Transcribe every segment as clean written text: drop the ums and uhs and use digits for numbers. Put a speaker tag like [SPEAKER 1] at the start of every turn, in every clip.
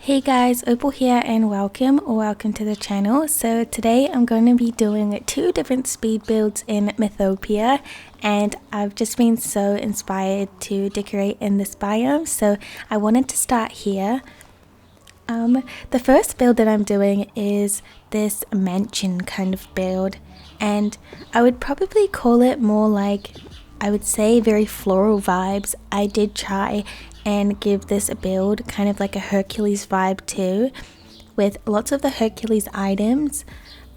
[SPEAKER 1] Hey guys, Opal here and welcome to the channel. So today I'm going to be doing two different speed builds in Mythopia, and I've just been so inspired to decorate in this biome, so I wanted to start here. The first build that I'm doing is this mansion kind of build, and I would probably call it more like, I would say, very floral vibes. I did try and give this a build kind of like a Hercules vibe too, with lots of the Hercules items.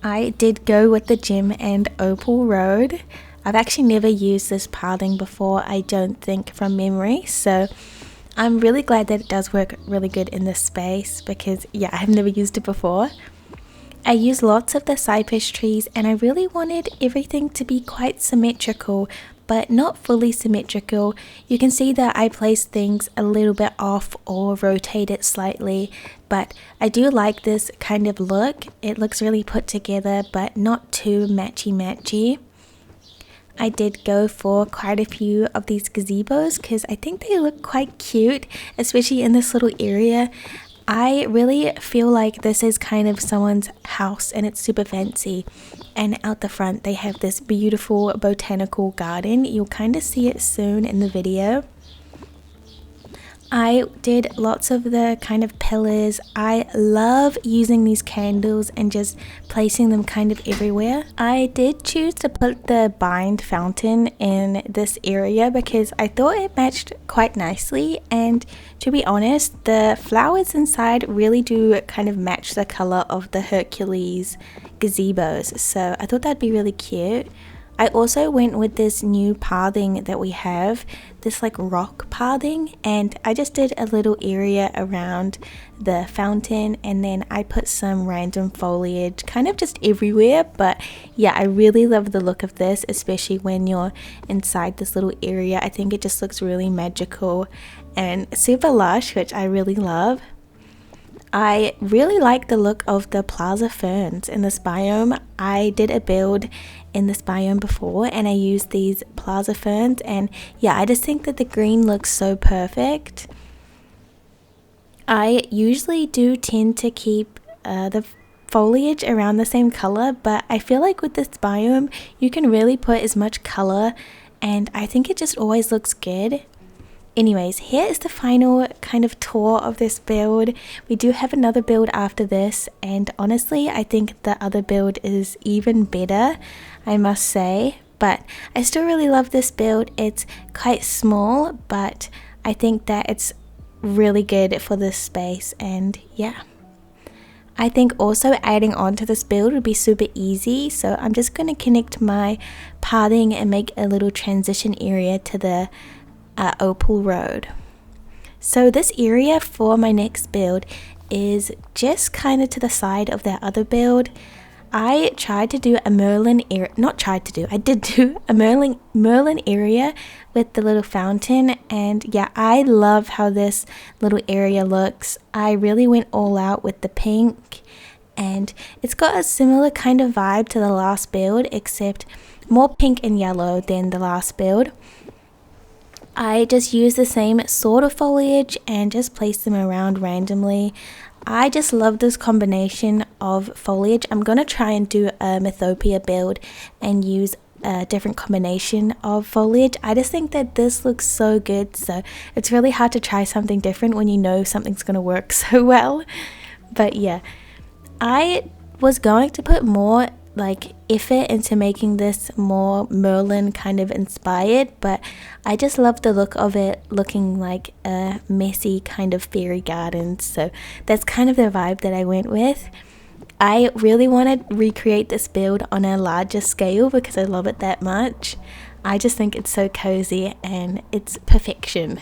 [SPEAKER 1] I did go with the gem and opal road. I've actually never used this pathing before, I don't think, from memory, so I'm really glad that it does work really good in this space because yeah, I've never used it before. I used lots of the cypress trees and I really wanted everything to be quite symmetrical, but not fully symmetrical. You can see that I placed things a little bit off or rotated slightly, but I do like this kind of look. It looks really put together, but not too matchy. I did go for quite a few of these gazebos because I think they look quite cute, especially in this little area. I really feel like this is kind of someone's house and it's super fancy, and out the front they have this beautiful botanical garden. You'll kind of see it soon in the video. I did lots of the kind of pillars. I love using these candles and just placing them kind of everywhere. I did choose to put the bind fountain in this area because I thought it matched quite nicely, and to be honest, the flowers inside really do kind of match the color of the Hercules gazebos, so I thought that'd be really cute. I also went with this new pathing that we have, this like rock pathing, and I just did a little area around the fountain, and then I put some random foliage kind of just everywhere. But yeah, I really love the look of this, especially when you're inside this little area. I think it just looks really magical and super lush, which I really love. I really like the look of the plaza ferns in this biome. I did a build in this biome before and I used these plaza ferns, and yeah, I just think that the green looks so perfect. I usually do tend to keep the foliage around the same color, but I feel like with this biome you can really put as much color, and I think it just always looks good. Anyways, here is the final kind of tour of this build. We do have another build after this, and honestly I think the other build is even better, I must say, but I still really love this build. It's quite small, but I think that it's really good for this space, and yeah. I think also adding on to this build would be super easy, so I'm just going to connect my pathing and make a little transition area to the opal road. So this area for my next build is just kind of to the side of that other build. I tried to do a Merlin area, I did do a Merlin area with the little fountain, and yeah, I love how this little area looks. I really went all out with the pink, and it's got a similar kind of vibe to the last build, except more pink and yellow than the last build. I just used the same sort of foliage and just placed them around randomly. I just love this combination of foliage. I'm going to try and do a Mythopia build and use a different combination of foliage. I just think that this looks so good, so it's really hard to try something different when you know something's going to work so well. But yeah, I was going to put more like effort into making this more Merlin kind of inspired, but I just love the look of it looking like a messy kind of fairy garden, so that's kind of the vibe that I went with. I really want to recreate this build on a larger scale because I love it that much. I just think it's so cozy and it's perfection.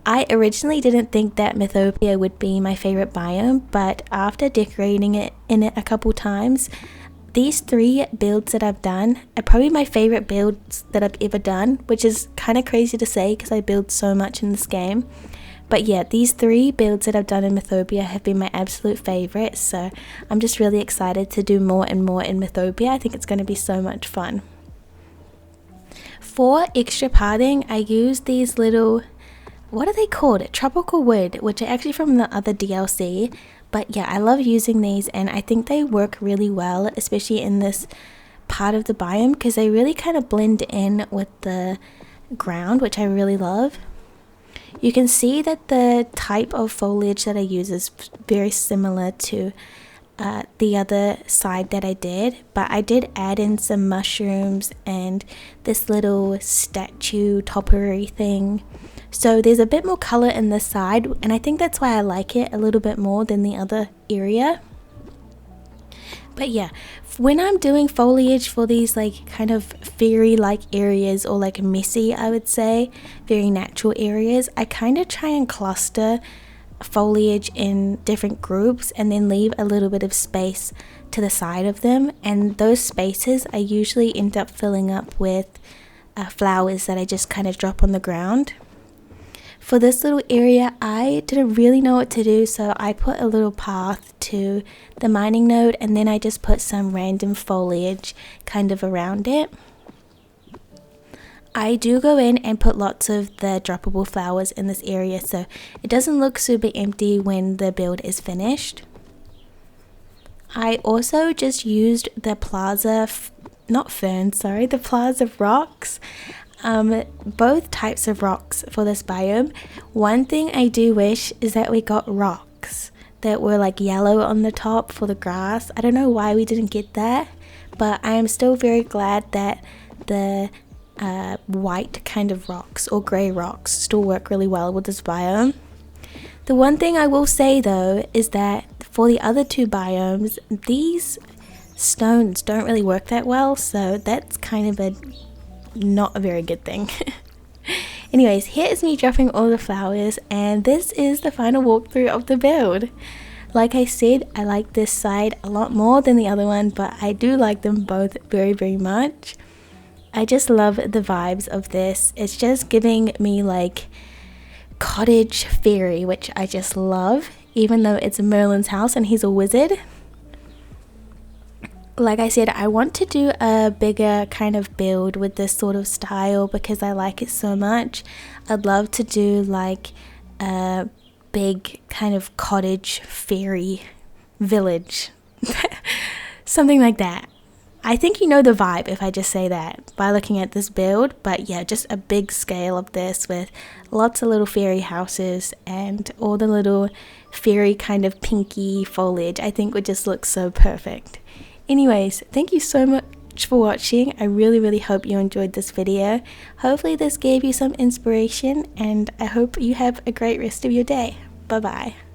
[SPEAKER 1] I originally didn't think that Mythopia would be my favorite biome, but after decorating it in it a couple times, these three builds that I've done are probably my favorite builds that I've ever done, which is kind of crazy to say because I build so much in this game. But yeah, these three builds that I've done in Mythopia have been my absolute favorite, so I'm just really excited to do more and more in Mythopia. I think it's going to be so much fun. For extra pathing, I use these little what are they called? Tropical wood, which are actually from the other DLC. But yeah, I love using these, and I think they work really well, especially in this part of the biome, because they really kind of blend in with the ground, which I really love. You can see that the type of foliage that I use is very similar to the other side that I did, but I did add in some mushrooms and this little statue topiary thing. So there's a bit more color in this side, and I think that's why I like it a little bit more than the other area. But yeah, when I'm doing foliage for these like kind of fairy like areas, or like messy, I would say, very natural areas, I kind of try and cluster foliage in different groups and then leave a little bit of space to the side of them, and those spaces I usually end up filling up with flowers that I just kind of drop on the ground. For this little area, I didn't really know what to do, so I put a little path to the mining node, and then I just put some random foliage kind of around it. I do go in and put lots of the droppable flowers in this area, so it doesn't look super empty when the build is finished. I also just used the plaza, the plaza rocks. Both types of rocks for this biome. One thing I do wish is that we got rocks that were like yellow on the top for the grass. I don't know why we didn't get that, but I am still very glad that the white kind of rocks or grey rocks still work really well with this biome. The one thing I will say though is that for the other two biomes, these stones don't really work that well, so that's kind of not a very good thing. Anyways, here is me dropping all the flowers, and this is the final walkthrough of the build. Like I said, I like this side a lot more than the other one, but I do like them both very, very much. I just love the vibes of this. It's just giving me like cottage fairy, which I just love, even though it's Merlin's house and he's a wizard. Like I said, I want to do a bigger kind of build with this sort of style because I like it so much. I'd love to do like a big kind of cottage fairy village. Something like that. I think you know the vibe if I just say that by looking at this build. But yeah, just a big scale of this with lots of little fairy houses and all the little fairy kind of pinky foliage. I think would just look so perfect. Anyways, thank you so much for watching. I really hope you enjoyed this video. Hopefully this gave you some inspiration, and I hope you have a great rest of your day. Bye bye.